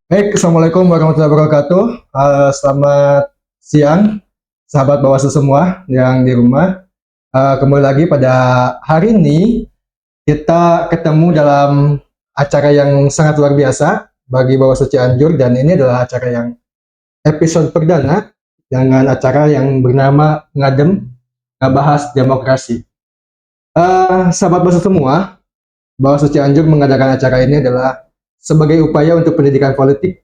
Baik, Assalamualaikum warahmatullahi wabarakatuh. Selamat siang, sahabat Bawaslu semua yang di rumah. Kembali lagi pada hari ini, kita ketemu dalam acara yang sangat luar biasa bagi Bawaslu Cianjur, dan ini adalah acara yang episode perdana dengan acara yang bernama Ngadem, Ngebahas Demokrasi. Sahabat Bawaslu semua, Bawaslu Cianjur mengadakan acara ini adalah sebagai upaya untuk pendidikan politik,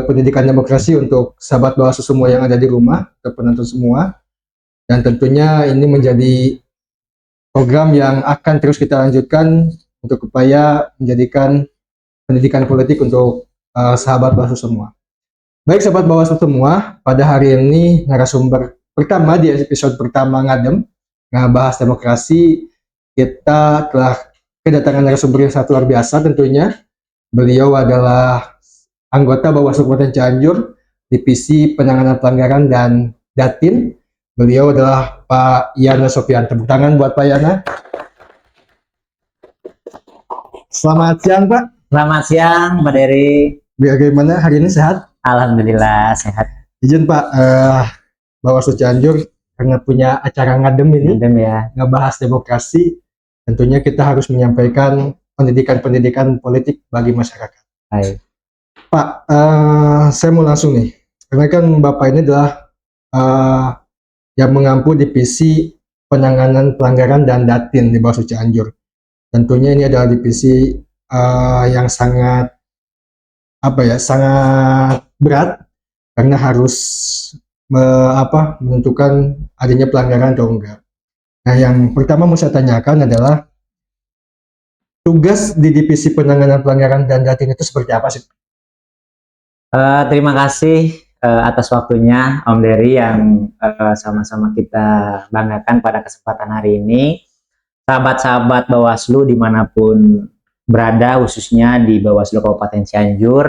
pendidikan demokrasi untuk sahabat Bawaslu semua yang ada di rumah, atau penonton semua. Dan tentunya ini menjadi program yang akan terus kita lanjutkan untuk upaya menjadikan pendidikan politik untuk sahabat Bawaslu semua. Baik sahabat Bawaslu semua, pada hari ini narasumber pertama di episode pertama Ngadem, ngebahas demokrasi, kita telah kedatangan narasumber yang sangat luar biasa tentunya. Beliau adalah anggota Bawaslu Kabupaten Cianjur, Divisi Penanganan Pelanggaran dan Datin. Beliau adalah Pak Yana Sofian. Tepuk tangan buat Pak Yana. Selamat siang, Pak. Selamat siang, Pak Dery. Bagaimana hari ini, sehat? Alhamdulillah sehat. Izin Pak, Bawaslu Cianjur karena punya acara ngadem ini, ya. ngebahas demokrasi, tentunya kita harus menyampaikan pendidikan politik bagi masyarakat. Baik. Pak, saya mau langsung nih, karena kan Bapak ini adalah yang mengampu divisi penanganan pelanggaran dan datin di Bawaslu Cianjur. Tentunya ini adalah divisi yang sangat sangat berat karena harus menentukan adanya pelanggaran atau enggak. Nah, yang pertama mau saya tanyakan adalah tugas di divisi penanganan pelanggaran dan datin itu seperti apa sih? Terima kasih atas waktunya Om Dery yang sama-sama kita banggakan pada kesempatan hari ini. Sahabat-sahabat Bawaslu dimanapun berada, khususnya di Bawaslu Kabupaten Cianjur,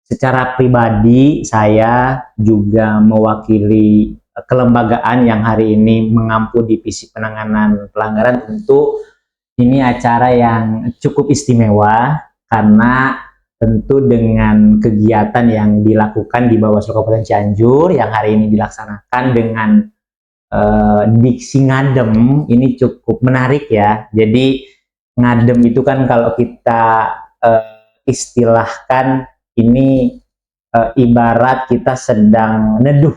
secara pribadi saya juga mewakili kelembagaan yang hari ini mengampu divisi penanganan pelanggaran. Tentu ini acara yang cukup istimewa karena tentu dengan kegiatan yang dilakukan di Bawaslu Kabupaten Cianjur yang hari ini dilaksanakan dengan diksi ngadem, ini cukup menarik ya. Jadi ngadem itu kan kalau kita istilahkan ini ibarat kita sedang neduh.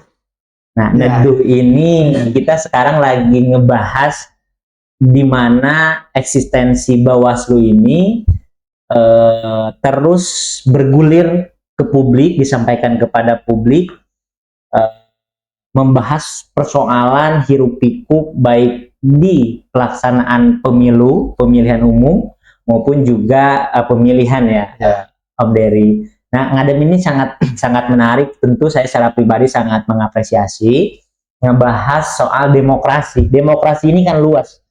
Nah, neduh ini kita sekarang lagi ngebahas di mana eksistensi Bawaslu ini terus bergulir ke publik, disampaikan kepada publik, membahas persoalan hiruk pikuk baik di pelaksanaan pemilu, pemilihan umum maupun juga pemilihan ya, Om Dery. Nah, ngadem ini sangat menarik. Tentu saya secara pribadi sangat mengapresiasi ngebahas soal demokrasi. Demokrasi ini kan luas.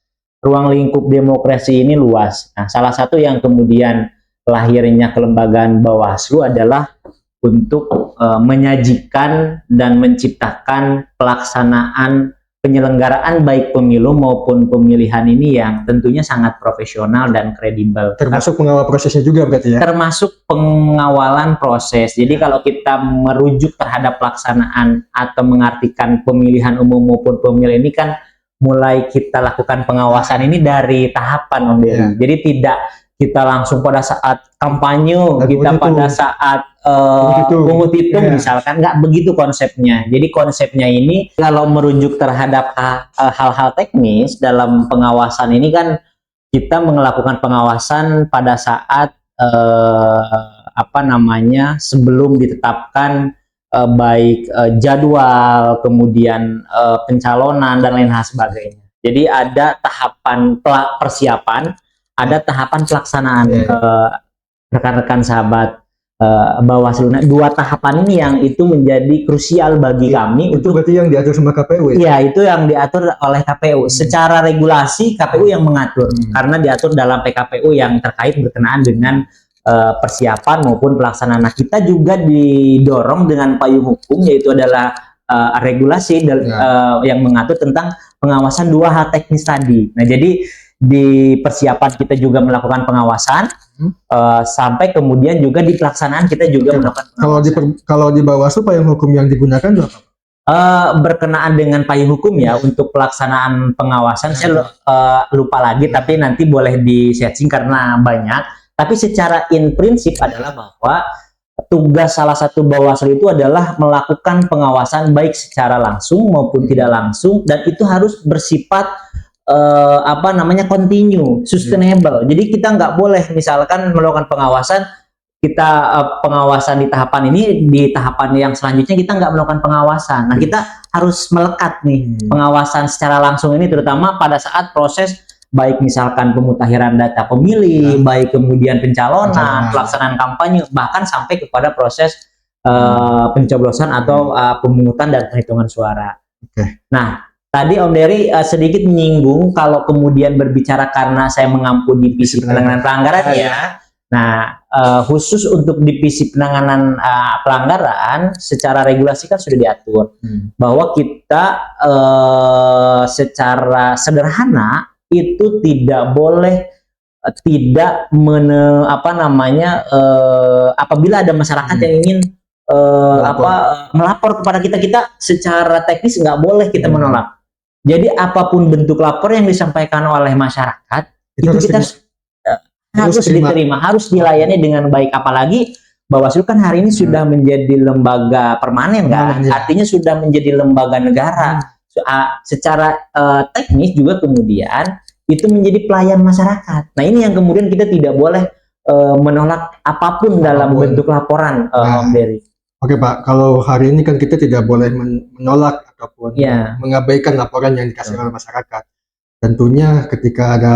Ruang lingkup demokrasi ini luas. Nah, salah satu yang kemudian lahirnya kelembagaan Bawaslu adalah untuk menyajikan dan menciptakan pelaksanaan penyelenggaraan baik pemilu maupun pemilihan ini yang tentunya sangat profesional dan kredibel. Termasuk pengawal prosesnya juga berarti ya? Termasuk pengawalan proses. Jadi kalau kita merujuk terhadap pelaksanaan atau mengartikan pemilihan umum maupun pemilu ini kan mulai kita lakukan pengawasan ini dari tahapan, Om Dery. Jadi tidak kita langsung pada saat kampanye, kita pada saat pungut hitung misalkan, nggak begitu konsepnya. Jadi konsepnya ini kalau merujuk terhadap hal-hal teknis dalam pengawasan ini kan kita melakukan pengawasan pada saat sebelum ditetapkan baik jadwal, kemudian pencalonan dan lain hal sebagainya. Jadi ada tahapan persiapan, ada tahapan pelaksanaan. Rekan-rekan sahabat Bawaslu. Nah, dua tahapan ini yang itu menjadi krusial bagi kami. Itu berarti yang diatur sama KPU ya? Iya, itu yang diatur oleh KPU. Secara regulasi KPU yang mengatur, karena diatur dalam PKPU yang terkait berkenaan dengan persiapan maupun pelaksanaan. Nah, kita juga didorong dengan payung hukum, yaitu adalah regulasi yang mengatur tentang pengawasan dua hal teknis tadi. Nah, jadi di persiapan kita juga melakukan pengawasan, sampai kemudian juga di pelaksanaan kita juga melakukan pengawasan. Kalau di Bawaslu payung hukum yang digunakan itu apa? Berkenaan dengan payung hukum ya, untuk pelaksanaan pengawasan saya lupa lagi, tapi nanti boleh di searching karena banyak. Tapi secara in prinsip adalah bahwa tugas salah satu Bawaslu itu adalah melakukan pengawasan baik secara langsung maupun tidak langsung, dan itu harus bersifat continue, sustainable. Jadi kita nggak boleh misalkan melakukan pengawasan, kita pengawasan di tahapan ini, di tahapan yang selanjutnya kita nggak melakukan pengawasan. Nah, kita harus melekat nih pengawasan secara langsung ini, terutama pada saat proses baik misalkan pemutakhiran data pemilih, baik kemudian pencalonan, pelaksanaan kampanye, bahkan sampai kepada proses pencoblosan atau pemungutan dan perhitungan suara. Nah, tadi Om Dery sedikit menyinggung kalau kemudian berbicara karena saya mengampu divisi penanganan pelanggaran ya. Nah, khusus untuk divisi penanganan pelanggaran secara regulasi kan sudah diatur bahwa kita secara sederhana itu tidak boleh apabila ada masyarakat yang ingin melapor kepada kita secara teknis nggak boleh kita menolak. Jadi apapun bentuk lapor yang disampaikan oleh masyarakat itu kita harus diterima, harus dilayani dengan baik. Apalagi Bawaslu kan hari ini sudah menjadi lembaga permanen kan, artinya sudah menjadi lembaga negara. Secara teknis juga kemudian itu menjadi pelayan masyarakat. Nah, ini yang kemudian kita tidak boleh menolak apapun dalam bentuk laporan, Om Dery. Oke Pak, kalau hari ini kan kita tidak boleh menolak ataupun mengabaikan laporan yang dikasih oleh masyarakat. Tentunya ketika ada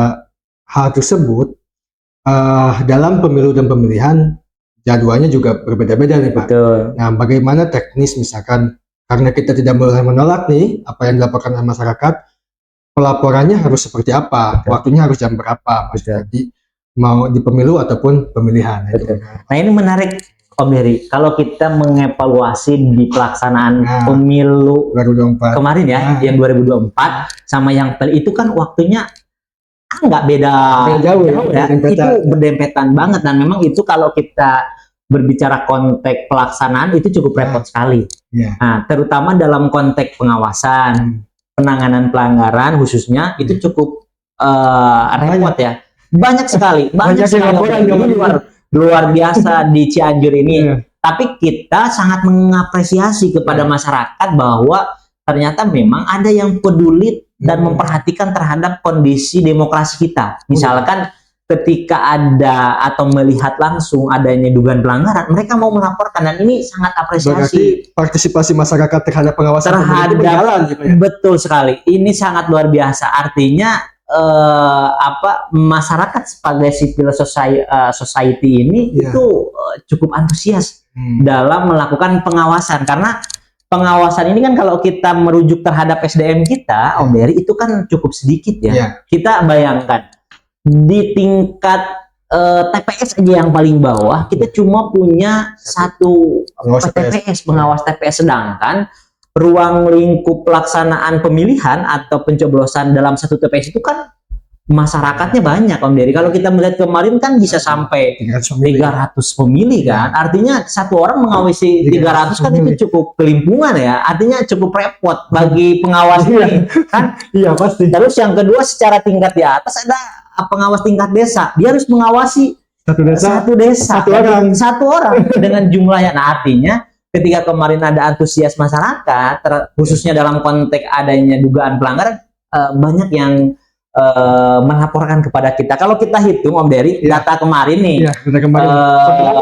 hal tersebut, dalam pemilu dan pemilihan jadwalnya juga berbeda-beda nih Pak. Betul. Nah, bagaimana teknis misalkan karena kita tidak boleh menolak nih apa yang dilaporkan oleh masyarakat, pelaporannya harus seperti apa, waktunya harus jam berapa, jadi mau di pemilu ataupun pemilihan. Nah, ini menarik Om Dery, kalau kita mengevaluasi di pelaksanaan pemilu 2024 kemarin ya, yang 2024 sama yang itu kan waktunya nggak beda jauh ya, itu berdempetan banget, dan memang itu kalau kita berbicara konteks pelaksanaan itu cukup repot sekali. Nah, terutama dalam konteks pengawasan, penanganan pelanggaran khususnya itu cukup repot ya, banyak sekali luar biasa di Cianjur ini. Tapi kita sangat mengapresiasi kepada masyarakat bahwa ternyata memang ada yang peduli dan memperhatikan terhadap kondisi demokrasi kita. Misalkan ketika ada atau melihat langsung adanya dugaan pelanggaran, mereka mau melaporkan, dan ini sangat apresiasi. Berarti partisipasi masyarakat terhadap pengawasan berjalan gitu ya? Betul sekali. Ini sangat luar biasa. Artinya masyarakat sebagai civil society ini itu cukup antusias dalam melakukan pengawasan, karena pengawasan ini kan kalau kita merujuk terhadap SDM kita, Om Dery, itu kan cukup sedikit ya. Kita bayangkan di tingkat TPS aja yang paling bawah kita cuma punya satu pengawas TPS, sedangkan ruang lingkup pelaksanaan pemilihan atau pencoblosan dalam satu TPS itu kan masyarakatnya banyak, Om Dery. Kalau kita melihat kemarin kan bisa sampai 300 pemilih kan. Artinya satu orang mengawasi 300 kan itu cukup kelimpungan ya. Artinya cukup repot bagi pengawas ini kan. Iya pasti. Terus yang kedua, secara tingkat di atas ada pengawas tingkat desa. Dia harus mengawasi satu desa satu orang dengan jumlahnya. Nah, artinya ketika kemarin ada antusias masyarakat, khususnya dalam konteks adanya dugaan pelanggaran, banyak yang melaporkan kepada kita. Kalau kita hitung, Om Dery, data kemarin nih,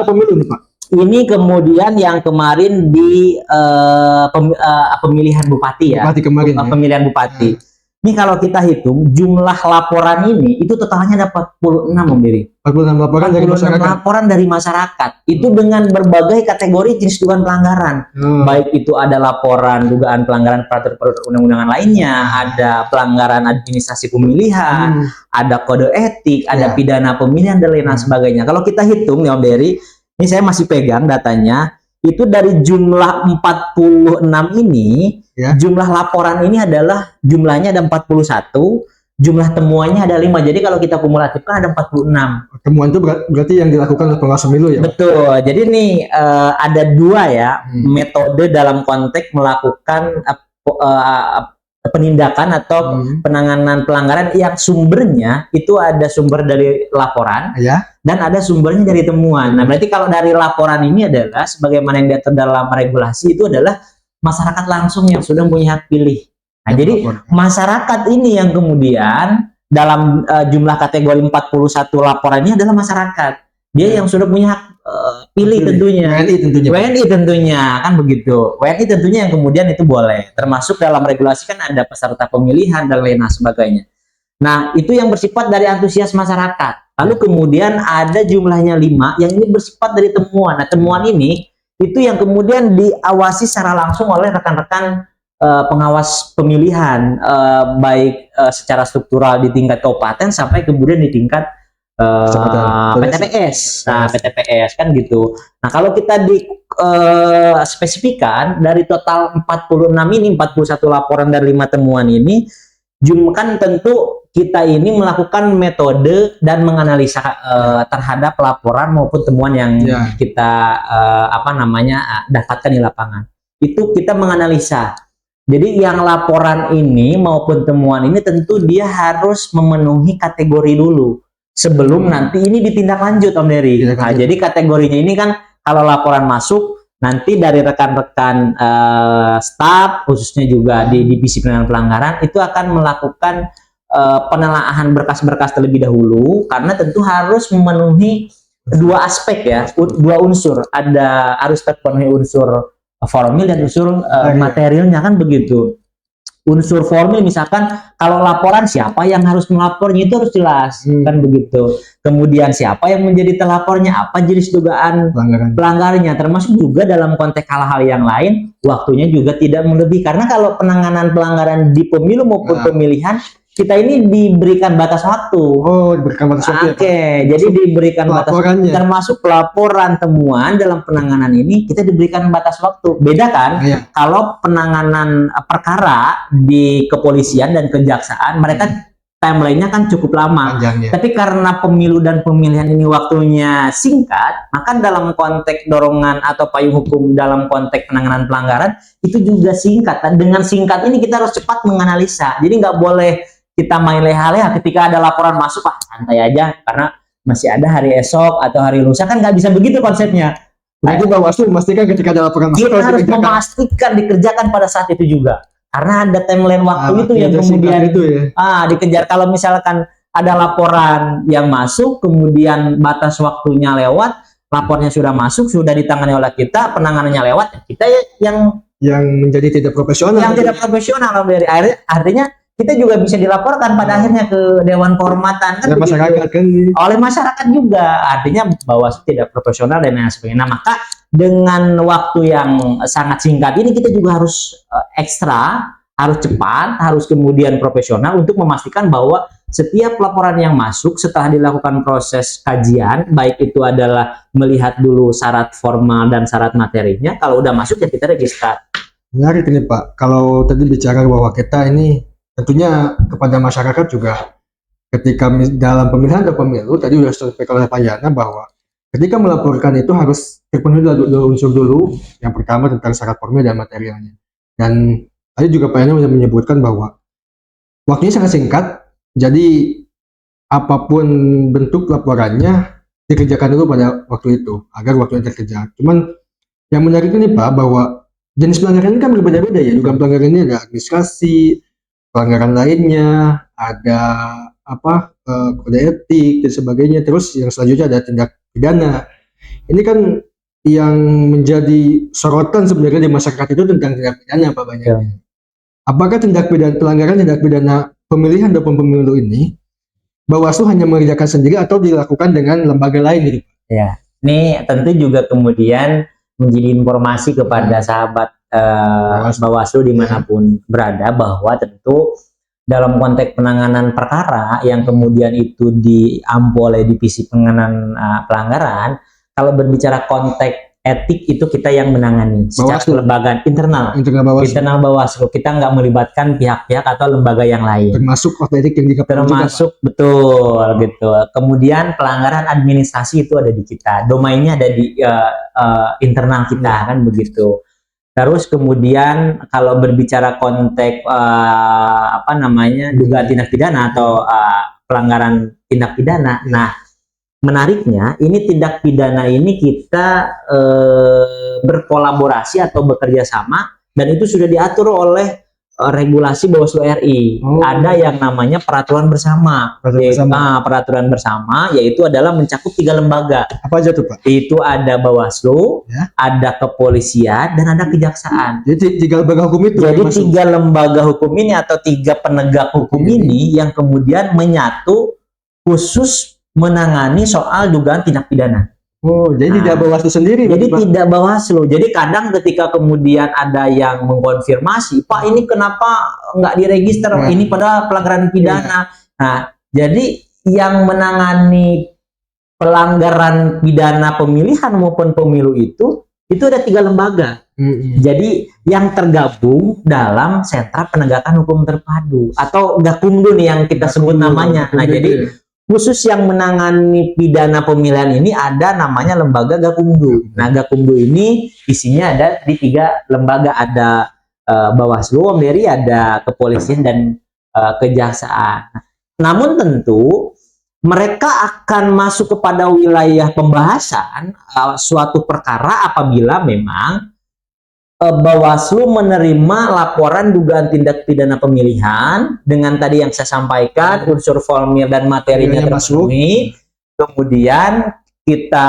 pemilu nih Pak. Ini kemudian yang kemarin di pemilihan bupati ya, pemilihan bupati. Ini kalau kita hitung jumlah laporan ini itu totalnya ada 46, Om Dery. 46 laporan dari masyarakat. Laporan dari masyarakat. Itu dengan berbagai kategori jenis dugaan pelanggaran. Baik itu ada laporan dugaan pelanggaran peraturan undang-undangan lainnya, ada pelanggaran administrasi pemilihan, ada kode etik, ada pidana pemilihan dan lain sebagainya. Kalau kita hitung nih Om Dery, ini saya masih pegang datanya, itu dari jumlah 46 ini, jumlah laporan ini adalah jumlahnya ada 41, jumlah temuannya ada 5. Jadi kalau kita kumulatifkan ada 46. Temuan itu berarti yang dilakukan oleh pengawas pemilu ya? Betul. Jadi nih ada 2 ya metode dalam konteks melakukan penindakan atau penanganan pelanggaran yang sumbernya itu ada sumber dari laporan dan ada sumbernya dari temuan. Nah, berarti kalau dari laporan ini adalah sebagaimana yang diatur dalam regulasi itu adalah masyarakat langsung yang sudah punya hak pilih. Nah, jadi masyarakat ini yang kemudian dalam jumlah kategori 41 laporan ini adalah masyarakat. Dia yang sudah punya hak pilih tentunya. WNI tentunya kan begitu. WNI tentunya yang kemudian itu boleh. Termasuk dalam regulasi kan ada peserta pemilihan dan lain sebagainya. Nah, itu yang bersifat dari antusias masyarakat. Lalu kemudian ada jumlahnya 5 yang ini bersifat dari temuan. Nah, temuan ini itu yang kemudian diawasi secara langsung oleh rekan-rekan pengawas pemilihan, baik secara struktural di tingkat kabupaten sampai kemudian di tingkat PTPS. Nah, PTPS kan gitu. Nah, kalau kita spesifikan dari total 46 ini, 41 laporan dari 5 temuan ini, kan tentu kita ini melakukan metode dan menganalisa terhadap laporan maupun temuan yang kita dapatkan di lapangan. Itu kita menganalisa. Jadi yang laporan ini maupun temuan ini tentu dia harus memenuhi kategori dulu sebelum nanti ini ditindaklanjut, Om Dery. Nah, jadi kategorinya ini kan kalau laporan masuk nanti dari rekan-rekan staf khususnya juga di divisi penanganan pelanggaran itu akan melakukan penelaahan berkas-berkas terlebih dahulu karena tentu harus memenuhi 2 aspek ya, 2 unsur. Harus terpenuhi unsur formil dan unsur materialnya kan begitu. Unsur formil misalkan kalau laporan siapa yang harus melapornya itu harus jelas kan begitu. Kemudian siapa yang menjadi telapornya, apa jenis dugaan pelanggarannya, termasuk juga dalam konteks hal-hal yang lain waktunya juga tidak melebihi karena kalau penanganan pelanggaran di pemilu maupun pemilihan kita ini diberikan batas waktu. Oh, diberikan batas waktu. Oke, jadi diberikan batas waktu, termasuk pelaporan temuan dalam penanganan ini kita diberikan batas waktu. Beda kan? Kalau penanganan perkara di kepolisian dan kejaksaan, mereka timelinenya kan cukup lama. Tapi karena pemilu dan pemilihan ini waktunya singkat, maka dalam konteks dorongan atau payung hukum dalam konteks penanganan pelanggaran itu juga singkat. Dan dengan singkat ini kita harus cepat menganalisa. Jadi nggak boleh kita main leha-leha ketika ada laporan masuk, santai aja karena masih ada hari esok atau hari lusa, kan nggak bisa begitu konsepnya. Jadi Bawaslu memastikan ketika ada laporan masuk kita harus memastikan dikerjakan pada saat itu juga karena ada timeline waktu itu yang kemudian itu dikejar. Kalau misalkan ada laporan yang masuk kemudian batas waktunya lewat, lapornya sudah masuk, sudah ditangani oleh kita, penanganannya lewat, kita yang menjadi tidak profesional. Yang tidak profesional dari artinya kita juga bisa dilaporkan pada akhirnya ke Dewan Kehormatan kan oleh masyarakat juga, artinya Bawaslu tidak profesional dan lain sebagainya. Nah, maka dengan waktu yang sangat singkat ini kita juga harus ekstra, harus cepat, harus kemudian profesional untuk memastikan bahwa setiap laporan yang masuk setelah dilakukan proses kajian, baik itu adalah melihat dulu syarat formal dan syarat materinya, kalau udah masuk ya kita register. Menarik ini Pak, kalau tadi bicara bahwa kita ini tentunya kepada masyarakat juga ketika dalam pemilihan atau pemilu tadi sudah disampaikan oleh Pak Yana bahwa ketika melaporkan itu harus terpenuhi dua unsur dulu. Yang pertama tentang syarat formil dan materialnya. Dan tadi juga Pak Yana sudah menyebutkan bahwa waktunya sangat singkat, jadi apapun bentuk laporannya dikerjakan dulu pada waktu itu agar waktunya terkejar. Cuman yang menarik ini Pak bahwa jenis pelanggaran ini kan berbeda-beda ya. Juga pelanggaran ini ada administrasi, pelanggaran lainnya, ada kode etik dan sebagainya. Terus yang selanjutnya ada tindak pidana. Ini kan yang menjadi sorotan sebenarnya di masyarakat itu tentang tindak pidana Pak banyaknya. Apakah pelanggaran tindak pidana pemilihan ataupun pemilu ini Bawaslu hanya mengerjakan sendiri atau dilakukan dengan lembaga lain gitu? Ya, ini tentu juga kemudian menjadi informasi kepada sahabat Bawaslu dimanapun berada bahwa tentu dalam konteks penanganan perkara yang kemudian itu diampu oleh divisi penanganan pelanggaran, kalau berbicara konteks etik itu kita yang menangani secara Bawaslu. kelembagaan internal. Bawaslu. Internal Bawaslu, kita nggak melibatkan pihak-pihak atau lembaga yang lain. Termasuk kode etik yang Termasuk betul gitu. Kemudian pelanggaran administrasi itu ada di kita, domainnya ada di internal kita kan begitu. Terus kemudian kalau berbicara konteks dugaan tindak pidana atau pelanggaran tindak pidana, nah menariknya ini tindak pidana ini kita berkolaborasi atau bekerja sama dan itu sudah diatur oleh regulasi Bawaslu RI. Ada yang namanya peraturan bersama. Peraturan bersama yaitu adalah mencakup 3 lembaga. Apa aja tuh Pak? Itu ada Bawaslu, ada kepolisian dan ada kejaksaan. Jadi 3 lembaga hukum itu. Jadi 3 lembaga hukum ini atau 3 penegak hukum ini yang kemudian menyatu khusus menangani soal dugaan tindak pidana. Jadi tidak Bawaslu sendiri. Jadi tidak Bawaslu. Jadi kadang ketika kemudian ada yang mengkonfirmasi, Pak ini kenapa nggak diregister? Ini pada pelanggaran pidana. Nah, jadi yang menangani pelanggaran pidana pemilihan maupun pemilu itu ada 3 lembaga. Jadi yang tergabung dalam Sentra Penegakan Hukum Terpadu atau Gakumdu nih yang kita sebut namanya. Nah, jadi khusus yang menangani pidana pemilihan ini ada namanya lembaga Gakumdu. Nah, Gakumdu ini isinya ada di 3 lembaga, ada Bawaslu, Om Dery, ada kepolisian dan kejaksaan. Namun tentu mereka akan masuk kepada wilayah pembahasan suatu perkara apabila memang Bawaslu menerima laporan dugaan tindak pidana pemilihan dengan tadi yang saya sampaikan, unsur formil dan materinya terpenuhi, kemudian kita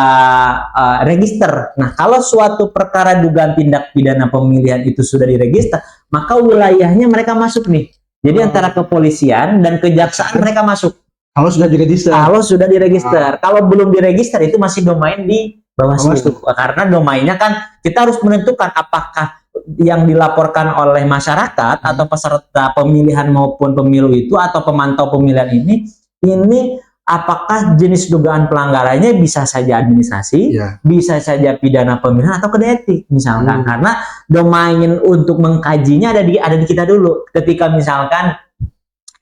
register. Nah, kalau suatu perkara dugaan tindak pidana pemilihan itu sudah diregister, maka wilayahnya mereka masuk nih. Jadi antara kepolisian dan kejaksaan mereka masuk. Kalau sudah diregister. Kalau sudah diregister. Kalau belum diregister itu masih domain di Bawaslu. Karena domainnya kan kita harus menentukan apakah yang dilaporkan oleh masyarakat atau peserta pemilihan maupun pemilu itu atau pemantau pemilihan ini apakah jenis dugaan pelanggarannya bisa saja administrasi, bisa saja pidana pemilihan atau kode etik misalkan. Karena domain untuk mengkajinya ada di kita dulu. Ketika misalkan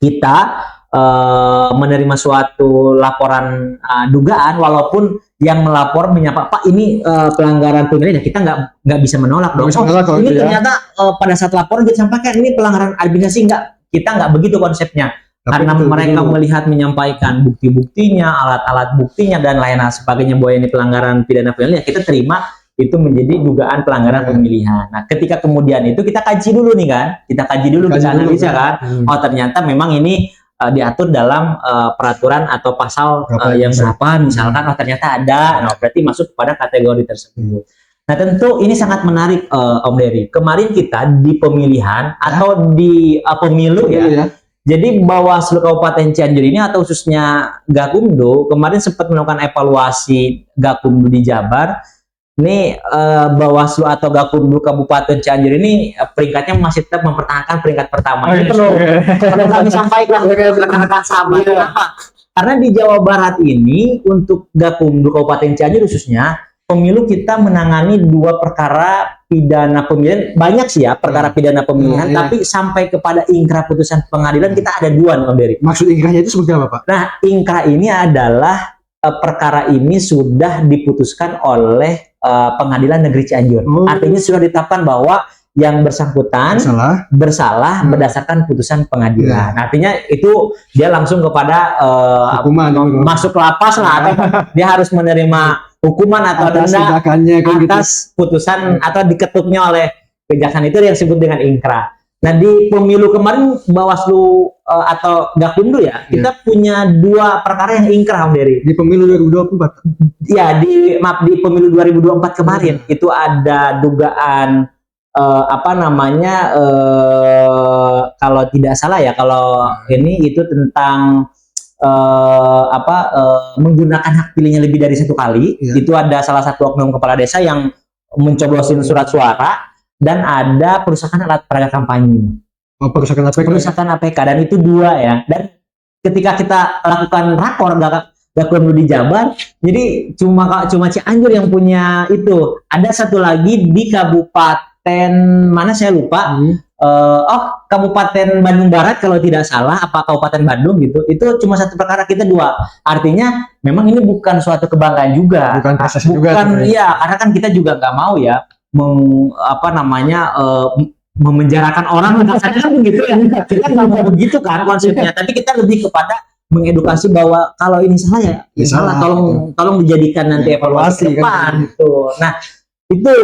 kita menerima suatu laporan dugaan, walaupun yang melapor menyapa Pak ini pelanggaran pemilihan, kita nggak bisa menolak dong. Ini ternyata pada saat laporan kita sampaikan ini pelanggaran administrasi, kita nggak begitu konsepnya. Karena mereka melihat menyampaikan bukti-buktinya, alat-alat buktinya dan lain sebagainya bahwa ini pelanggaran pidana pemilihan, kita terima itu menjadi dugaan pelanggaran pemilihan. Nah, ketika kemudian itu kita kaji dulu nih kan, kita analisa kan, oh ternyata memang ini diatur dalam peraturan atau pasal yang berapa misalkan, oh ternyata ada, nah berarti masuk pada kategori tersebut. Nah tentu ini sangat menarik Om Dery. Kemarin kita di pemilihan atau di pemilu ya. Jadi Bawaslu Kabupaten Cianjur ini atau khususnya Gakumdu kemarin sempat melakukan evaluasi Gakumdu di Jabar. Ini Bawaslu atau Gakumdu Kabupaten Cianjur ini peringkatnya masih tetap mempertahankan peringkat pertama. Ini perlu kami sampaikan rekan-rekan sahabat. Kenapa? Karena di Jawa Barat ini untuk Gakumdu Kabupaten Cianjur khususnya pemilu kita menangani 2 perkara pidana pemilihan. Banyak sih ya perkara pidana pemilihan, tapi sampai kepada ingkrah putusan pengadilan kita ada 2 nih Om Dery. Maksud ingkrahnya itu seperti apa Pak? Nah, ingkrah ini adalah perkara ini sudah diputuskan oleh Pengadilan Negeri Cianjur. Artinya sudah ditetapkan bahwa yang bersangkutan bersalah berdasarkan putusan pengadilan. Artinya itu dia langsung kepada hukuman, masuk ke lapas lah, atau dia harus menerima hukuman atau denda atas putusan atau diketuknya oleh kejaksaan. Itu yang disebut dengan ingkrah. Nah di pemilu kemarin Bawaslu atau Gakumdu ya, kita punya 2 perkara yang ingkrah Om Dery. Di pemilu 2024? Ya, di pemilu 2024 kemarin itu ada dugaan kalau tidak salah ya, kalau ini itu tentang menggunakan hak pilihnya lebih dari 1 kali. Itu ada salah satu oknum kepala desa yang mencoblosin surat suara. Dan ada perusahaan alat peraga kampanye. Perusahaan APK. Perusahaan APK, dan itu 2 ya. Dan ketika kita lakukan rakor Gakumdu di Jabar. Jadi cuma Cianjur yang punya itu. Ada satu lagi di Kabupaten mana saya lupa. Kabupaten Bandung Barat kalau tidak salah, apa Kabupaten Bandung gitu. Itu cuma satu perkara, kita dua. Artinya memang ini bukan suatu kebanggaan juga. Bukan prestasi juga. Iya, karena kan kita juga nggak mau ya memenjarakan orang. Kasarnya kan begitu ya. Kita nggak mau begitu kan konsepnya. Tapi kita lebih kepada mengedukasi bahwa kalau ini salah ya salah, tolong dijadikan nanti evaluasi ke depan kan, gitu. Nah, itu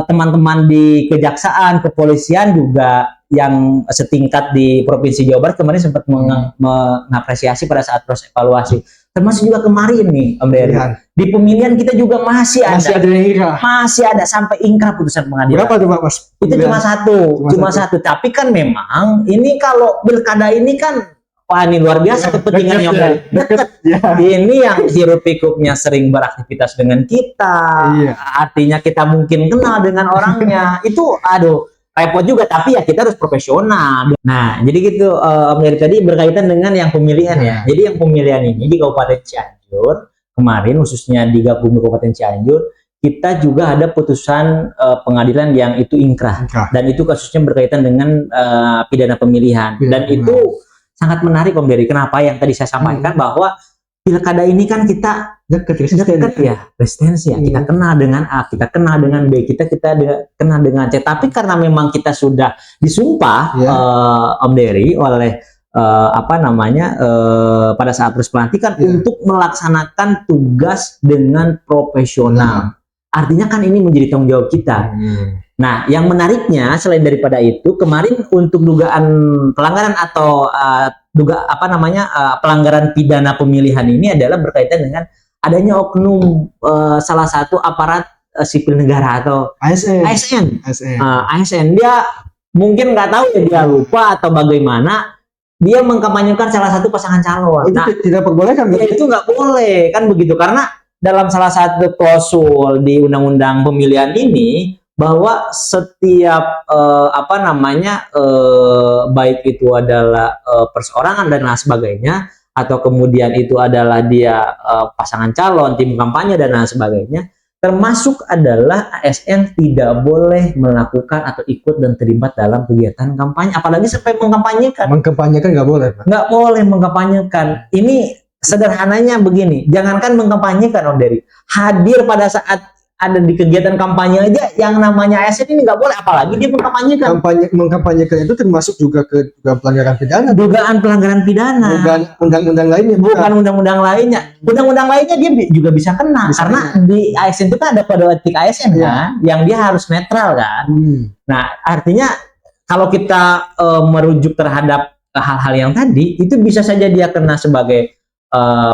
teman-teman di kejaksaan, kepolisian juga yang setingkat di Provinsi Jawa Barat kemarin sempat mengapresiasi pada saat proses evaluasi. Termasuk juga kemarin nih Om Dery, di pemilihan kita juga masih ada sampai ingkrah putusan pengadilan. Berapa tuh Pak Mas? Itu cuma satu. Tapi kan memang ini kalau pilkada ini kan wah, ini luar biasa kepentingannya Om Dery. Ini yang hiruk pikuknya sering beraktivitas dengan kita. Artinya kita mungkin kenal dengan orangnya. Itu repot juga, tapi ya kita harus profesional. Nah, jadi gitu Om Dery, tadi berkaitan dengan yang pemilihan ya. Jadi yang pemilihan ini di Kabupaten Cianjur kemarin, khususnya di Gakumdu Kabupaten Cianjur, kita juga ada putusan pengadilan yang itu ingkrah. Dan itu kasusnya berkaitan dengan pidana pemilihan. Dan itu sangat menarik Om Dery. Kenapa? Yang tadi saya sampaikan bahwa pilkada ini kan kita dekat ya, presidensi ya. Kita kenal dengan A, kita kenal dengan B, kita kenal dengan C. Tapi karena memang kita sudah disumpah Om Dery oleh pada saat proses pelantikan untuk melaksanakan tugas dengan profesional. Artinya kan ini menjadi tanggung jawab kita. Nah, yang menariknya selain daripada itu, kemarin untuk dugaan pelanggaran atau pelanggaran pidana pemilihan ini adalah berkaitan dengan adanya oknum salah satu aparat sipil negara atau ASN. ASN dia mungkin nggak tahu ya, dia lupa atau bagaimana, dia mengkampanyekan salah satu pasangan calon. Itu tidak diperbolehkan. Ya, itu nggak boleh kan begitu, karena dalam salah satu klausul di undang-undang pemilihan ini bahwa setiap baik itu adalah perseorangan dan lain sebagainya, atau kemudian itu adalah dia pasangan calon, tim kampanye dan lain sebagainya, termasuk adalah ASN tidak boleh melakukan atau ikut dan terlibat dalam kegiatan kampanye, apalagi sampai mengkampanyekan. Mengkampanyekan nggak boleh, Pak. Nggak boleh mengkampanyekan. Ini sederhananya begini, jangankan mengkampanyekan Om Dery, hadir pada saat ada di kegiatan kampanye aja yang namanya ASN ini nggak boleh, apalagi dia mengkampanyekan. Mengkampanyekan itu termasuk juga ke pelanggaran pidana. Dugaan pelanggaran pidana. Bukan undang-undang lainnya. Bukan undang-undang lainnya. Undang-undang lainnya dia juga bisa kena, karena di ASN itu kan ada kode etik ASN kan, yang dia harus netral kan. Nah, artinya kalau kita merujuk terhadap hal-hal yang tadi, itu bisa saja dia kena sebagai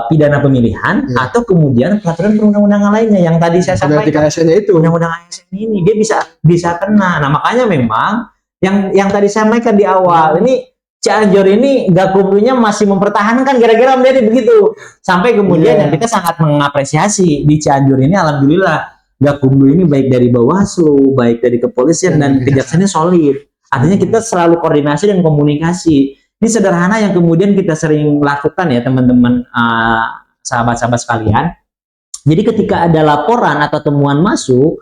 pidana pemilihan atau kemudian peraturan perundang-undangan lainnya yang tadi saya sampaikan. Undang-undang ASN ini dia bisa kena. Nah, makanya memang yang tadi saya sampaikan di awal, ini Cianjur ini Gakumdunya masih mempertahankan kira-kira Om Dery begitu. Sampai kemudian yang kita sangat mengapresiasi di Cianjur ini, alhamdulillah Gakumdu ini baik dari Bawaslu, baik dari kepolisian dan kejaksaannya solid. Artinya kita selalu koordinasi dan komunikasi. Ini sederhana yang kemudian kita sering lakukan ya teman-teman, sahabat-sahabat sekalian. Jadi ketika ada laporan atau temuan masuk,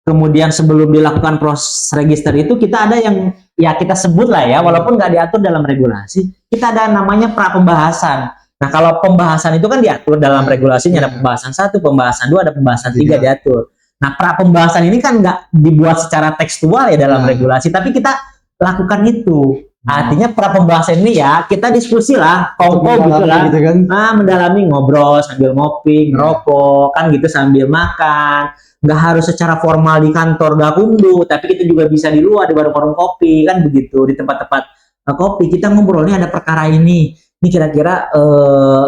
kemudian sebelum dilakukan proses register itu kita ada yang ya kita sebut lah ya, walaupun nggak diatur dalam regulasi, kita ada namanya pra pembahasan. Nah, kalau pembahasan itu kan diatur dalam regulasinya, ada pembahasan 1, pembahasan 2, ada pembahasan 3 diatur. Nah, pra pembahasan ini kan nggak dibuat secara tekstual ya dalam regulasi, tapi kita lakukan itu. Artinya pra pembahasan ini ya kita diskusi lah, kongko gitu lah, mendalami, ngobrol sambil ngopi, ngerokok kan gitu sambil makan. Nggak harus secara formal di kantor Gakumdu, tapi kita juga bisa di luar, di warung-warung kopi kan begitu, di tempat-tempat kopi kita ngobrolnya ada perkara ini. Ini kira-kira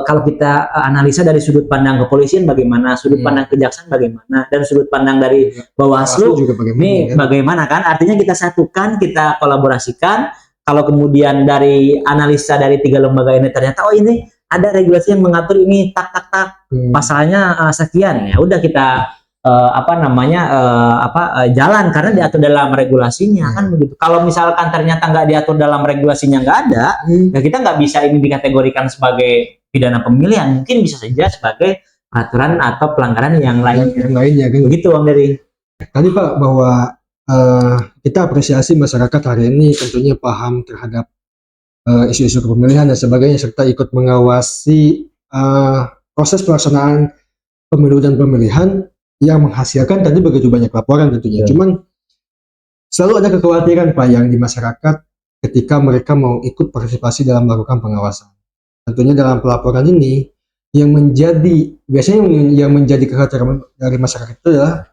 kalau kita analisa dari sudut pandang kepolisian bagaimana, sudut pandang kejaksaan bagaimana, dan sudut pandang dari Bawaslu juga bagaimana kan? Artinya kita satukan, kita kolaborasikan. Kalau kemudian dari analisa dari 3 lembaga ini ternyata ini ada regulasi yang mengatur ini tak pasalnya sekian, ya udah kita jalan karena diatur dalam regulasinya kan begitu. Kalau misalkan ternyata nggak diatur dalam regulasinya, nggak ada, ya kita nggak bisa ini dikategorikan sebagai pidana pemilihan, mungkin bisa saja sebagai peraturan atau pelanggaran yang lainnya. Yang lainnya kan. Begitu Om Dery. Tadi Pak bahwa kita apresiasi masyarakat hari ini tentunya paham terhadap isu-isu kepemilihan dan sebagainya, serta ikut mengawasi proses pelaksanaan pemilu dan pemilihan yang menghasilkan tadi begitu banyak laporan tentunya. Ya. Cuman selalu ada kekhawatiran Pak yang di masyarakat ketika mereka mau ikut partisipasi dalam melakukan pengawasan. Tentunya dalam pelaporan ini yang biasanya yang menjadi kekhawatiran dari masyarakat itu adalah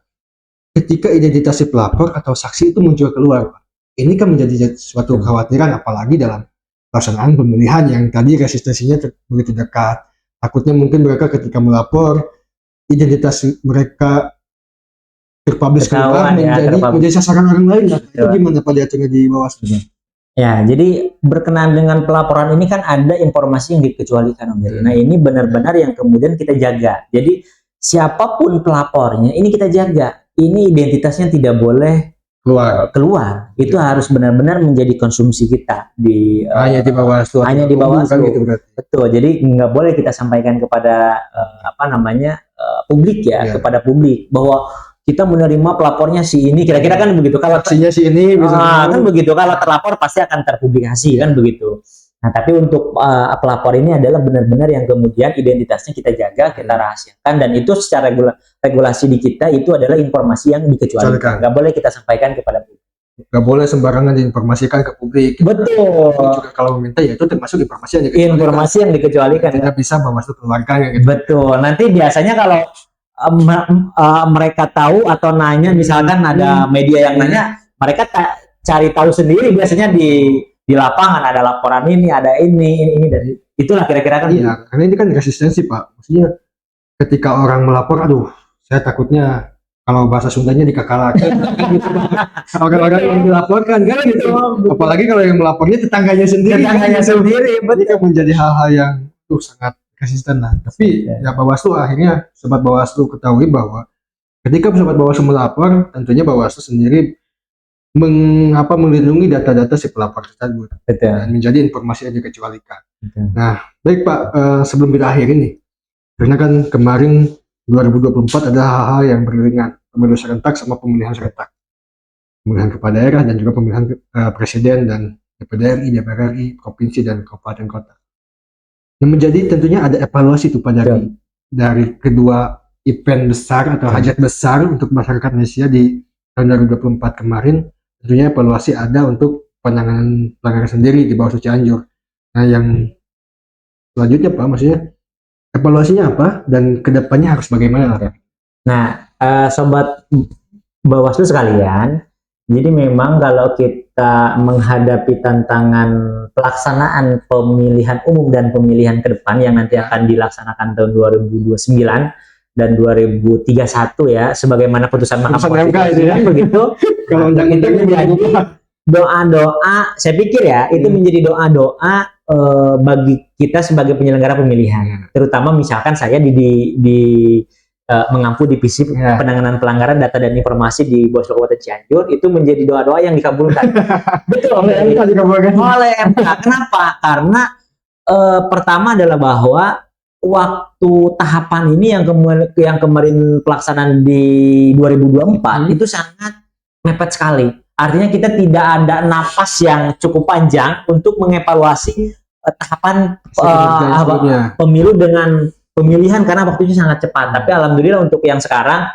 ketika identitas si pelapor atau saksi itu muncul keluar. Ini kan menjadi suatu kekhawatiran apalagi dalam pelaksanaan pemilihan yang tadi resistensinya begitu dekat. Takutnya mungkin mereka ketika melapor identitas mereka terpublish keluar menjadi sasaran orang lain. Itu gimana Pak diaturnya di Bawaslu? Ya, jadi berkenaan dengan pelaporan ini kan ada informasi yang dikecualikan Om Dery. Nah, ini benar-benar yang kemudian kita jaga. Jadi siapapun pelapornya ini kita jaga. Ini identitasnya tidak boleh keluar. Itu harus benar-benar menjadi konsumsi kita di hanya di Bawaslu. Hanya di Bawaslu. Kan gitu berarti. Betul. Jadi nggak boleh kita sampaikan kepada publik ya, kepada publik bahwa kita menerima pelapornya si ini, kira-kira kan begitu. Kalau saksinya si ini kan begitu. Kalau terlapor pasti akan terpublikasi kan begitu. Nah, tapi untuk pelapor ini adalah benar-benar yang kemudian identitasnya kita jaga, kita rahasiakan, dan itu secara regulasi di kita itu adalah informasi yang dikecualikan. Nggak boleh kita sampaikan kepada publik. Nggak boleh sembarangan diinformasikan ke publik. Betul. Juga kalau meminta ya itu termasuk informasi yang dikecualikan. Tidak bisa Bawaslu keluarkan gitu. Betul. Nanti biasanya kalau mereka tahu atau nanya, misalkan ada media yang nanya, mereka cari tahu sendiri biasanya di lapangan ada laporan ini, ada ini dan itulah kira-kira kan. Iya, karena ini kan resistensi Pak. Maksudnya ketika orang melapor, aduh, saya takutnya kalau bahasa Sundanya dikakalakan. Orang-orang yang dilaporkan kan gitu. Apalagi kalau yang melapornya tetangganya sendiri. Ini kan menjadi hal-hal yang sangat resisten lah. Tapi ya Bawaslu akhirnya Sobat Bawaslu ketahui bahwa ketika Sobat Bawaslu melapor, tentunya Bawaslu sendiri melindungi data-data si pelapor tersebut dan menjadi informasi yang dikecualikan. Nah, baik Pak, sebelum kita akhiri nih, karena kan kemarin 2024 ada hal-hal yang beriringan, pemilu serentak sama pemilihan serentak, pemilihan kepala daerah dan juga pemilihan presiden dan DPR RI, DPR RI, provinsi dan kabupaten kota. Yang menjadi tentunya ada evaluasi tuh pada dari kedua event besar atau hajat besar untuk masyarakat Indonesia di tahun 2024 kemarin. Tentunya evaluasi ada untuk penanganan pelanggaran sendiri di Bawaslu Cianjur. Nah, yang selanjutnya Pak, maksudnya evaluasinya apa dan kedepannya harus bagaimana? Nah, Sobat Bawaslu sekalian, jadi memang kalau kita menghadapi tantangan pelaksanaan pemilihan umum dan pemilihan ke depan yang nanti akan dilaksanakan tahun 2029 dan 2031 ya, sebagaimana putusan Mahkamah Konstitusi ya, begitu. Kalau itu menjadi doa-doa, saya pikir ya, itu menjadi doa-doa bagi kita sebagai penyelenggara pemilihan. Terutama misalkan saya mengampu divisi penanganan pelanggaran data dan informasi di Bawaslu Kabupaten Cianjur, itu menjadi doa-doa yang dikabulkan. Betul. Oleh MK. Kenapa? Karena pertama adalah bahwa waktu tahapan ini yang kemarin pelaksanaan di 2024 itu sangat mepet sekali. Artinya kita tidak ada napas yang cukup panjang untuk mengevaluasi tahapan pemilu dengan pemilihan karena waktunya sangat cepat. Tapi alhamdulillah untuk yang sekarang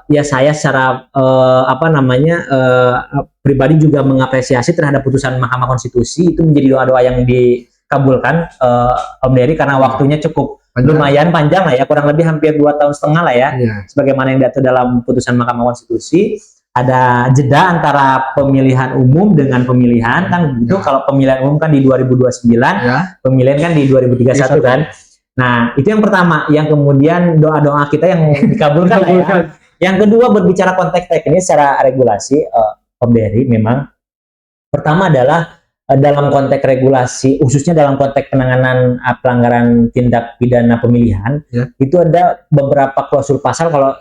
ya saya secara pribadi juga mengapresiasi terhadap putusan Mahkamah Konstitusi, itu menjadi doa-doa yang dikabulkan Om Dery karena waktunya cukup lumayan panjang lah ya, kurang lebih hampir 2,5 tahun lah ya. Sebagaimana yang diatur dalam putusan Mahkamah Konstitusi, ada jeda antara pemilihan umum dengan pemilihan kan begitu. Kalau pemilihan umum kan di 2029, pemilihan kan di 2031 kan. Nah, itu yang pertama, yang kemudian doa-doa kita yang dikabulkan lah ya. Yang kedua, berbicara konteks teknis secara regulasi, Om Dery, memang pertama adalah dalam konteks regulasi, khususnya dalam konteks penanganan pelanggaran tindak pidana pemilihan, itu ada beberapa klausul pasal, kalau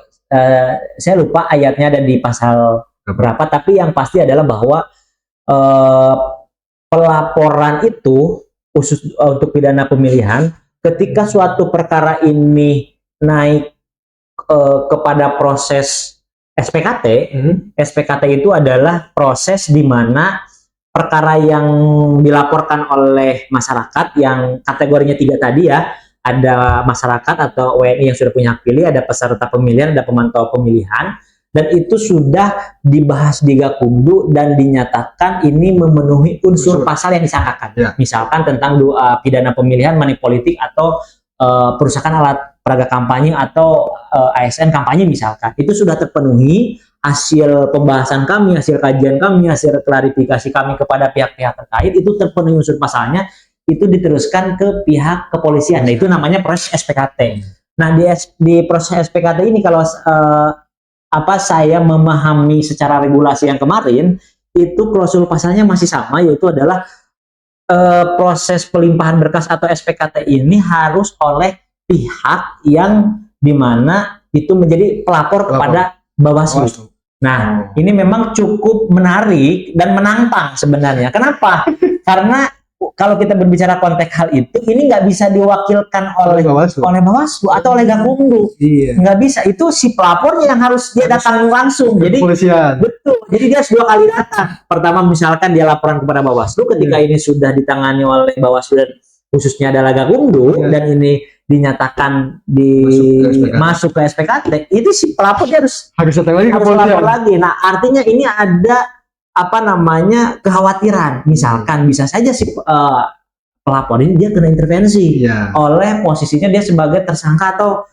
saya lupa ayatnya ada di pasal berapa, tapi yang pasti adalah bahwa pelaporan itu khusus untuk pidana pemilihan, ketika suatu perkara ini naik kepada proses SPKT, SPKT itu adalah proses di mana perkara yang dilaporkan oleh masyarakat yang kategorinya 3 tadi ya, ada masyarakat atau WNI yang sudah punya hak pilih, ada peserta pemilihan, ada pemantau pemilihan, dan itu sudah dibahas di Gakumdu dan dinyatakan ini memenuhi unsur pasal yang disangkakan. Ya. Misalkan tentang pidana pemilihan, money politik, atau perusakan alat peraga kampanye atau ASN kampanye misalkan. Itu sudah terpenuhi. Hasil pembahasan kami, hasil kajian kami, hasil klarifikasi kami kepada pihak-pihak terkait, itu terpenuhi unsur pasalnya, itu diteruskan ke pihak kepolisian. Nah, itu namanya proses SPKT. Nah, di proses SPKT ini kalau saya memahami secara regulasi yang kemarin, itu klausul pasalnya masih sama, yaitu adalah proses pelimpahan berkas atau SPKT ini harus oleh pihak yang dimana itu menjadi pelapor kepada Bawaslu. Nah, ini memang cukup menarik dan menantang sebenarnya. Kenapa? Karena kalau kita berbicara konteks hal itu, ini nggak bisa diwakilkan oleh Bawaslu atau oleh Gakumdu. Iya. Nggak bisa. Itu si pelapornya yang harus dia datang langsung. Jadi betul. Jadi dia harus 2 kali datang. Pertama, misalkan dia laporan kepada Bawaslu, ketika ini sudah ditangani oleh Bawaslu dan khususnya adalah Gakumdu, dan ini dinyatakan masuk ke SPKT, itu si pelapornya harus lapor lagi. Nah, artinya ini ada kekhawatiran. Misalkan bisa saja si pelapor ini dia kena intervensi oleh posisinya dia sebagai tersangka atau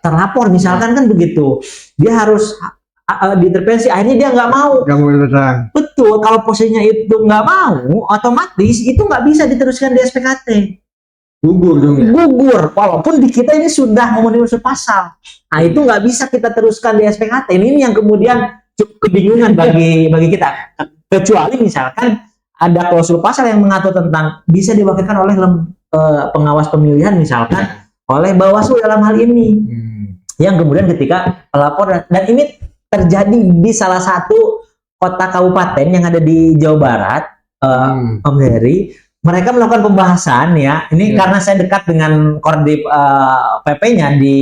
terlapor misalkan, kan begitu. Dia harus diintervensi, akhirnya dia nggak mau. Betul, kalau posisinya itu nggak mau, otomatis itu nggak bisa diteruskan di SPKT. Gugur dong ya? Gugur, walaupun di kita ini sudah memenuhi unsur pasal. Nah, itu nggak bisa kita teruskan di SPKT. Ini yang kemudian cukup kebingungan bagi kita. Kecuali misalkan ada klausul pasal yang mengatur tentang bisa diwakilkan oleh pengawas pemilihan misalkan oleh Bawaslu dalam hal ini. Yang kemudian ketika pelapor, dan ini terjadi di salah satu kota kabupaten yang ada di Jawa Barat, Om Heri, mereka melakukan pembahasan ya. Ini karena saya dekat dengan Kordip PP-nya di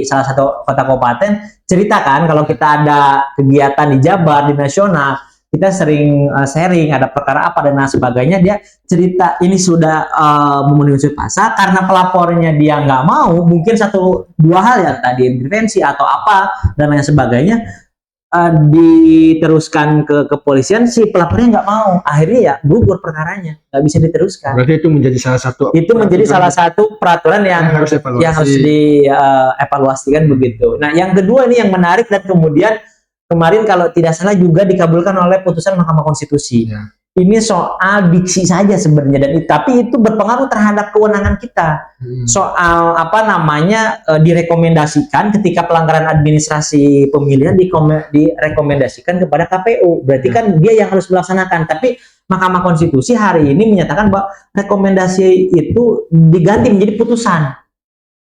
salah satu kota kabupaten, ceritakan kalau kita ada kegiatan di Jabar, di nasional, kita sering sharing ada perkara apa dan sebagainya. Dia cerita ini sudah memenuhi unsur pasal, karena pelapornya dia nggak mau, mungkin 1-2 hal yang tadi intervensi atau apa dan lain sebagainya, diteruskan ke kepolisian, si pelapornya nggak mau, akhirnya ya gugur perkaranya, nggak bisa diteruskan. Berarti itu menjadi salah satu peraturan yang harus dievaluasi kan begitu. Nah, yang kedua ini yang menarik, dan kemudian kemarin kalau tidak salah juga dikabulkan oleh putusan Mahkamah Konstitusi. Ini soal diksi saja sebenarnya, dan tapi itu berpengaruh terhadap kewenangan kita. Soal direkomendasikan ketika pelanggaran administrasi pemilihan direkomendasikan kepada KPU. Berarti kan dia yang harus melaksanakan. Tapi Mahkamah Konstitusi hari ini menyatakan bahwa rekomendasi itu diganti menjadi putusan.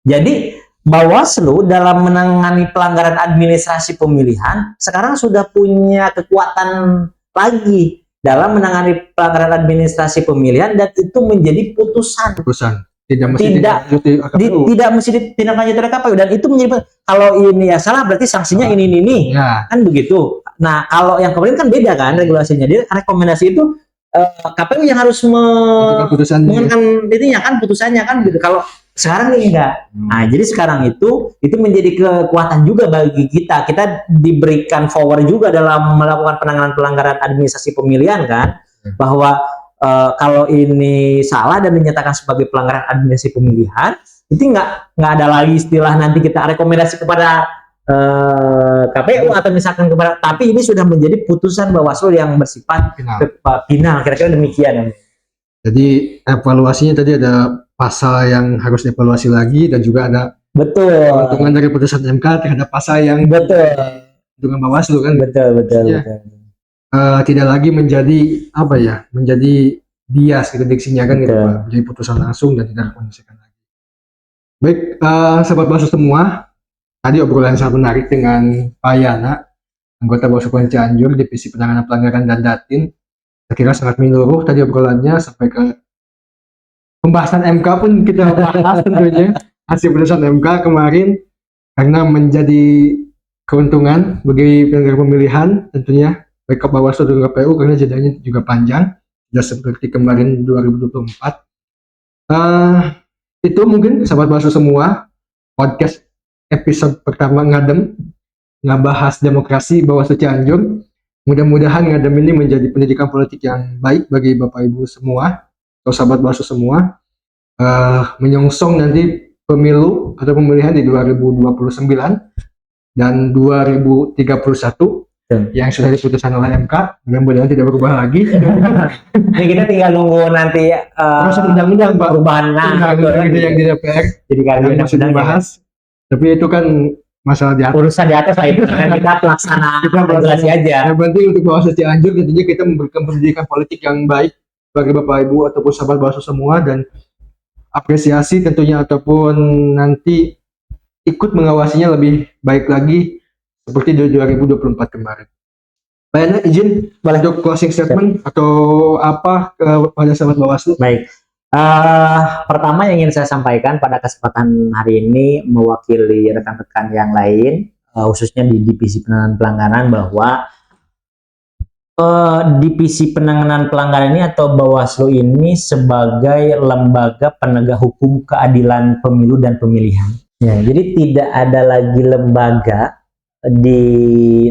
Jadi Bawaslu dalam menangani pelanggaran administrasi pemilihan sekarang sudah punya kekuatan lagi dalam menangani pelanggaran administrasi pemilihan, dan itu menjadi putusan. Tidak mesti ditindaklanjuti oleh KPU, dan itu menjadi, kalau ini ya salah berarti sanksinya ini kan begitu. Nah, kalau yang kemarin kan beda kan regulasinya. Jadi rekomendasi itu KPU yang harus mengeluarkan ininya kan, putusannya kan gitu. Kalau sekarang ini enggak. Nah, jadi sekarang itu menjadi kekuatan juga bagi kita. Kita diberikan power juga dalam melakukan penanganan pelanggaran administrasi pemilihan kan, bahwa kalau ini salah dan dinyatakan sebagai pelanggaran administrasi pemilihan, itu nggak ada lagi istilah nanti kita rekomendasi kepada KPU atau misalkan kepada, tapi ini sudah menjadi putusan Bawaslu yang bersifat final. Kira-kira demikian. Jadi evaluasinya tadi ada pasal yang harus dievaluasi lagi, dan juga ada keuntungan dari putusan MK terhadap pasal yang dengan Bawaslu kan. Betul. Tidak lagi menjadi menjadi bias gitu diksinya kan gitu, Pak. Jadi putusan langsung dan tidak dikondisikan lagi. Baik, sahabat Bawaslu semua, tadi obrolan sangat menarik dengan Pak Yana, anggota Bawaslu Cianjur, Divisi Penanganan Pelanggaran dan Datin. Saya kira sangat menyeluruh tadi obrolannya, sampai ke pembahasan MK pun kita bahas tentunya hasil putusan MK kemarin, karena menjadi keuntungan bagi penyelenggara pemilihan tentunya baik ke Bawaslu dan KPU, karena jedanya juga panjang, sudah seperti kemarin 2024. Itu mungkin sahabat Bawaslu semua, podcast episode pertama Ngadem, ngebahas demokrasi Bawaslu Cianjur. Mudah-mudahan Ngadem ini menjadi pendidikan politik yang baik bagi Bapak Ibu semua atau sahabat Bawaslu semua, menyongsong nanti pemilu atau pemilihan di 2029 dan 2031 yang sudah diputuskan oleh MK, mudah-mudahan tidak berubah lagi. Ini kita tinggal nunggu nanti proses undang-undang Pak, perubahan undang-undang yang di DPR jadi kan yang masih dibahas, tapi itu kan masalah di atas. Urusan di atas lah itu, kan kita pelaksana regulasi aja. Yang penting untuk Bawaslu Cianjur tentunya kita memberikan pendidikan politik yang baik bagi Bapak Ibu ataupun sahabat Bawaslu semua, dan apresiasi tentunya ataupun nanti ikut mengawasinya lebih baik lagi seperti di 2024 kemarin. Pak Yana, izin untuk closing statement atau apa kepada sahabat Bawaslu? Baik. Pertama yang ingin saya sampaikan pada kesempatan hari ini mewakili rekan-rekan yang lain, khususnya di Divisi Penanganan Pelanggaran, bahwa Divisi Penanganan Pelanggaran ini atau Bawaslu ini sebagai lembaga penegak hukum keadilan pemilu dan pemilihan. Ya, jadi tidak ada lagi lembaga di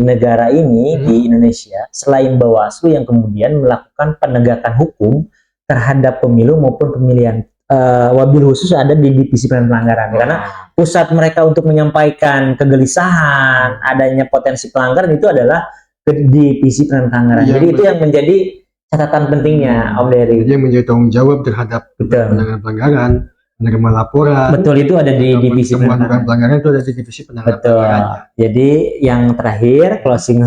negara ini, di Indonesia, selain Bawaslu yang kemudian melakukan penegakan hukum terhadap pemilu maupun pemilihan. Wabil khusus ada di Divisi Penanganan Pelanggaran, karena pusat mereka untuk menyampaikan kegelisahan adanya potensi pelanggaran itu adalah Divisi Penanganan Pelanggaran. Ya, jadi itu yang menjadi catatan pentingnya, Om Dery. Jadi yang menjadi tanggung jawab terhadap penanganan pelanggaran, menerima laporan. Betul, itu ada di Divisi Penanganan Pelanggaran itu ada di Divisi Penanganan Pelanggaran. Jadi yang terakhir closing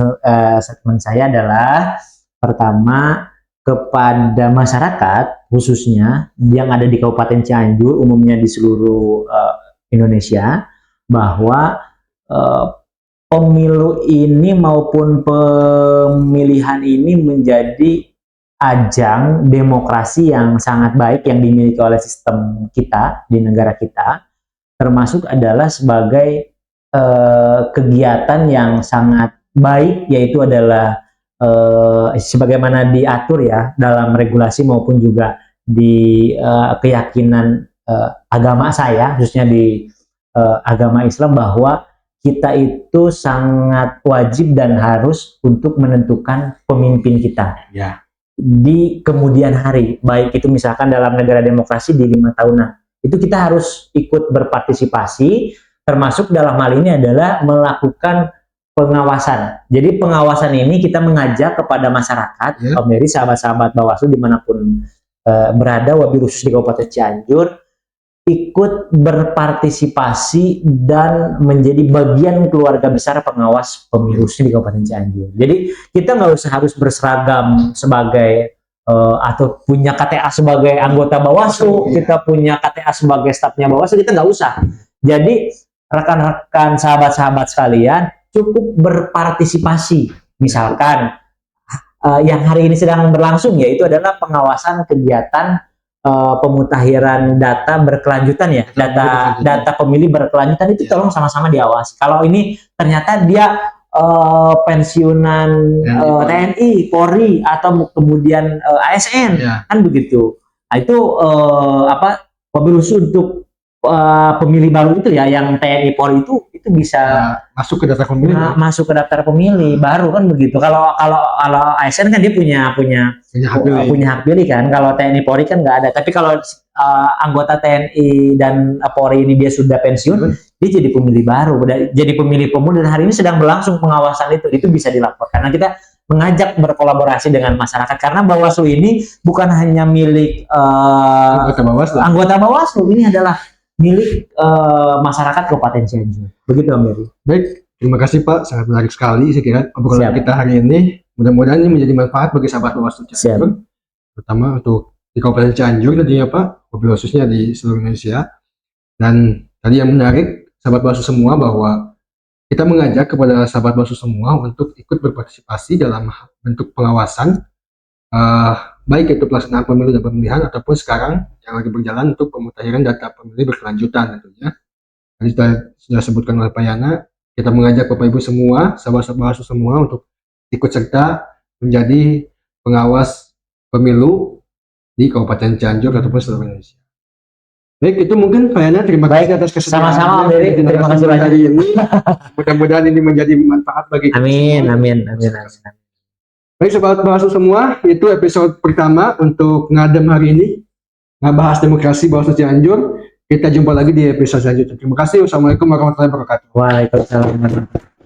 statement saya adalah pertama, kepada masyarakat khususnya yang ada di Kabupaten Cianjur, umumnya di seluruh Indonesia, bahwa pemilu ini maupun pemilihan ini menjadi ajang demokrasi yang sangat baik yang dimiliki oleh sistem kita di negara kita, termasuk adalah sebagai kegiatan yang sangat baik, yaitu adalah sebagaimana diatur ya dalam regulasi maupun juga di keyakinan agama saya, khususnya di agama Islam, bahwa kita itu sangat wajib dan harus untuk menentukan pemimpin kita di kemudian hari, baik itu misalkan dalam negara demokrasi di 5 tahunan itu kita harus ikut berpartisipasi, termasuk dalam hal ini adalah melakukan pengawasan. Jadi pengawasan ini kita mengajak kepada masyarakat, Om Dery, sahabat-sahabat Bawaslu dimanapun berada, wabil khusus di Kabupaten Cianjur, ikut berpartisipasi dan menjadi bagian keluarga besar pengawas pemilu di Kabupaten Cianjur. Jadi kita nggak usah harus berseragam sebagai atau punya KTA sebagai anggota Bawaslu, kita punya KTA sebagai stafnya Bawaslu, kita nggak usah. Jadi rekan-rekan sahabat-sahabat sekalian, cukup berpartisipasi. Misalkan yang hari ini sedang berlangsung, yaitu adalah pengawasan kegiatan pemutakhiran data berkelanjutan ya, data pemilih berkelanjutan, itu tolong sama-sama diawasi. Kalau ini ternyata dia pensiunan TNI, Polri, atau kemudian ASN, kan begitu. Nah, itu wabil khusus untuk pemilih baru itu ya, yang TNI Polri itu bisa masuk ke daftar pemilih, masuk ke daftar pemilih baru, kan begitu. Kalau ASN kan dia punya hak pilih kan. Kalau TNI Polri kan nggak ada. Tapi kalau anggota TNI dan Polri ini dia sudah pensiun, dia jadi pemilih baru, jadi pemilih pemuda, dan hari ini sedang berlangsung pengawasan itu bisa dilaporkan. Nah, kita mengajak berkolaborasi dengan masyarakat, karena Bawaslu ini bukan hanya milik anggota Bawaslu, ini adalah milik masyarakat Kabupaten Cianjur. Begitu, Om Dery. Baik, terima kasih Pak, sangat menarik sekali saya kira obrolan kita hari ini. Mudah-mudahan ini menjadi manfaat bagi sahabat Bawaslu Cianjur, terutama untuk di Kabupaten Cianjur tentunya Pak, khususnya di seluruh Indonesia. Dan tadi yang menarik sahabat Bawaslu semua, bahwa kita mengajak kepada sahabat Bawaslu semua untuk ikut berpartisipasi dalam bentuk pengawasan, baik itu pelaksanaan pemilu dan pemilihan ataupun sekarang yang lagi berjalan untuk pemutakhiran data pemilih berkelanjutan tentunya. Tadi sudah sebutkan oleh Pak Yana, kita mengajak Bapak Ibu semua, sahabat-sahabat Bawaslu semua untuk ikut serta menjadi pengawas pemilu di Kabupaten Cianjur ataupun seluruh Indonesia. Baik, itu mungkin Pak Yana, terima kasih atas kesempatan. Sama-sama Om Dery, terima kasih banyak. Hari ini. Mudah-mudahan ini menjadi manfaat bagi kita Amin, semua. amin. Baik, Sobat Bawaslu semua, itu episode pertama untuk Ngadem hari ini, ngebahas demokrasi Bawaslu Cianjur. Kita jumpa lagi di episode selanjutnya. Terima kasih. Wassalamualaikum warahmatullahi wabarakatuh. Waalaikumsalam.